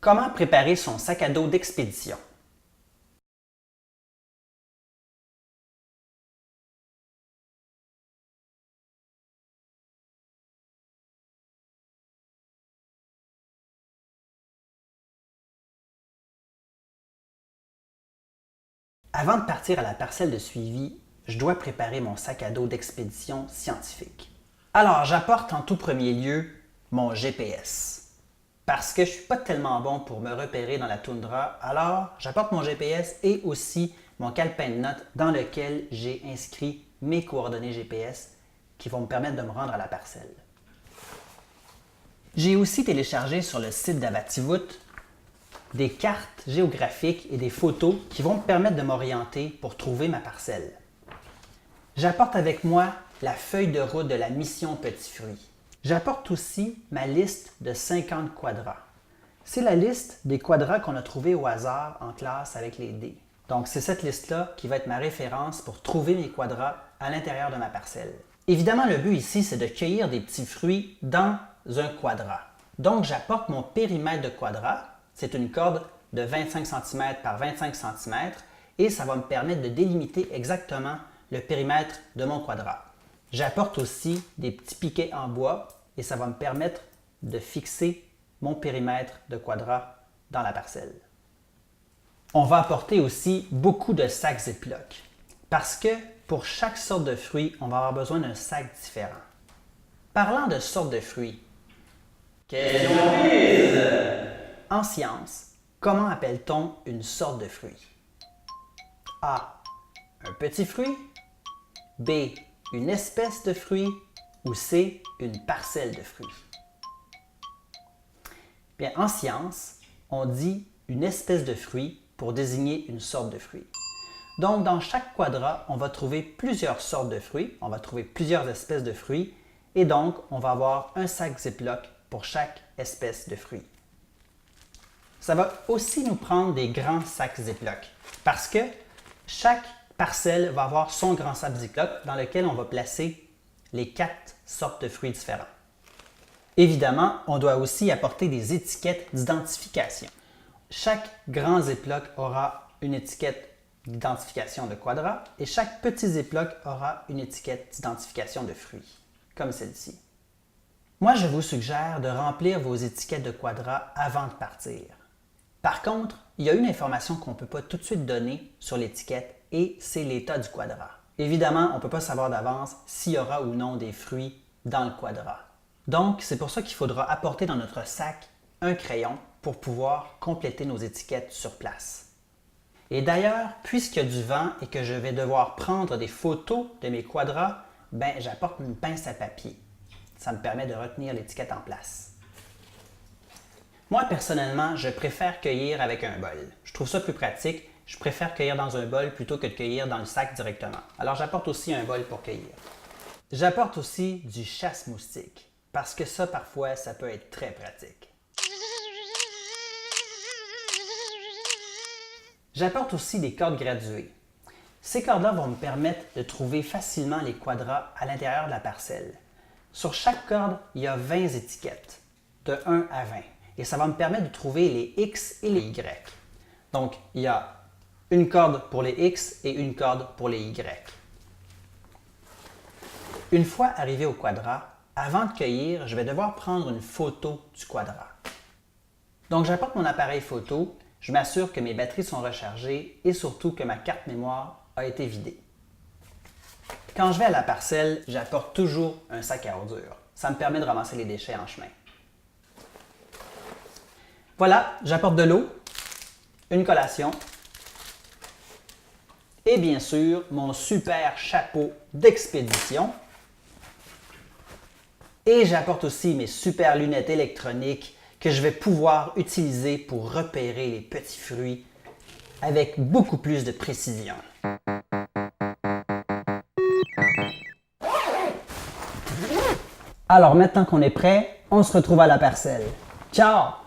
Comment préparer son sac à dos d'expédition? Avant de partir à la parcelle de suivi, je dois préparer mon sac à dos d'expédition scientifique. Alors, j'apporte en tout premier lieu mon GPS. Parce que je ne suis pas tellement bon pour me repérer dans la toundra, alors j'apporte mon GPS et aussi mon calepin de notes dans lequel j'ai inscrit mes coordonnées GPS qui vont me permettre de me rendre à la parcelle. J'ai aussi téléchargé sur le site d'Avativut des cartes géographiques et des photos qui vont me permettre de m'orienter pour trouver ma parcelle. J'apporte avec moi la feuille de route de la mission Petit Fruit. J'apporte aussi ma liste de 50 quadras. C'est la liste des quadras qu'on a trouvés au hasard en classe avec les dés. Donc c'est cette liste-là qui va être ma référence pour trouver mes quadras à l'intérieur de ma parcelle. Évidemment, le but ici, c'est de cueillir des petits fruits dans un quadra. Donc j'apporte mon périmètre de quadra. C'est une corde de 25 cm par 25 cm et ça va me permettre de délimiter exactement le périmètre de mon quadra. J'apporte aussi des petits piquets en bois et ça va me permettre de fixer mon périmètre de quadra dans la parcelle. On va apporter aussi beaucoup de sacs Ziploc parce que pour chaque sorte de fruit, on va avoir besoin d'un sac différent. Parlant de sorte de fruits, question quiz! En sciences, comment appelle-t-on une sorte de fruit? A. Un petit fruit. B. Une espèce de fruit. Ou C. Une parcelle de fruits. Bien, en sciences, on dit une espèce de fruit pour désigner une sorte de fruit. Donc, dans chaque quadrat, on va trouver plusieurs sortes de fruits, on va trouver plusieurs espèces de fruits, et donc, on va avoir un sac Ziploc pour chaque espèce de fruit. Ça va aussi nous prendre des grands sacs Ziploc parce que chaque parcelle va avoir son grand sac Ziploc dans lequel on va placer les 4 sortes de fruits différents. Évidemment, on doit aussi apporter des étiquettes d'identification. Chaque grand Ziploc aura une étiquette d'identification de quadrat et chaque petit Ziploc aura une étiquette d'identification de fruits, comme celle-ci. Moi, je vous suggère de remplir vos étiquettes de quadrat avant de partir. Par contre, il y a une information qu'on ne peut pas tout de suite donner sur l'étiquette et c'est l'état du quadrat. Évidemment, on ne peut pas savoir d'avance s'il y aura ou non des fruits dans le quadrat. Donc, c'est pour ça qu'il faudra apporter dans notre sac un crayon pour pouvoir compléter nos étiquettes sur place. Et d'ailleurs, puisqu'il y a du vent et que je vais devoir prendre des photos de mes quadrats, j'apporte une pince à papier. Ça me permet de retenir l'étiquette en place. Moi, personnellement, je préfère cueillir avec un bol. Je trouve ça plus pratique. Je préfère cueillir dans un bol plutôt que de cueillir dans le sac directement. Alors, j'apporte aussi un bol pour cueillir. J'apporte aussi du chasse-moustique, parce que ça, parfois, ça peut être très pratique. J'apporte aussi des cordes graduées. Ces cordes-là vont me permettre de trouver facilement les quadras à l'intérieur de la parcelle. Sur chaque corde, il y a 20 étiquettes, de 1 à 20. Et ça va me permettre de trouver les X et les Y. Donc, il y a une corde pour les X et une corde pour les Y. Une fois arrivé au quadrat, avant de cueillir, je vais devoir prendre une photo du quadrat. Donc, j'apporte mon appareil photo, je m'assure que mes batteries sont rechargées et surtout que ma carte mémoire a été vidée. Quand je vais à la parcelle, j'apporte toujours un sac à ordures. Ça me permet de ramasser les déchets en chemin. Voilà, j'apporte de l'eau, une collation et bien sûr mon super chapeau d'expédition. Et j'apporte aussi mes super lunettes électroniques que je vais pouvoir utiliser pour repérer les petits fruits avec beaucoup plus de précision. Alors maintenant qu'on est prêt, on se retrouve à la parcelle. Ciao!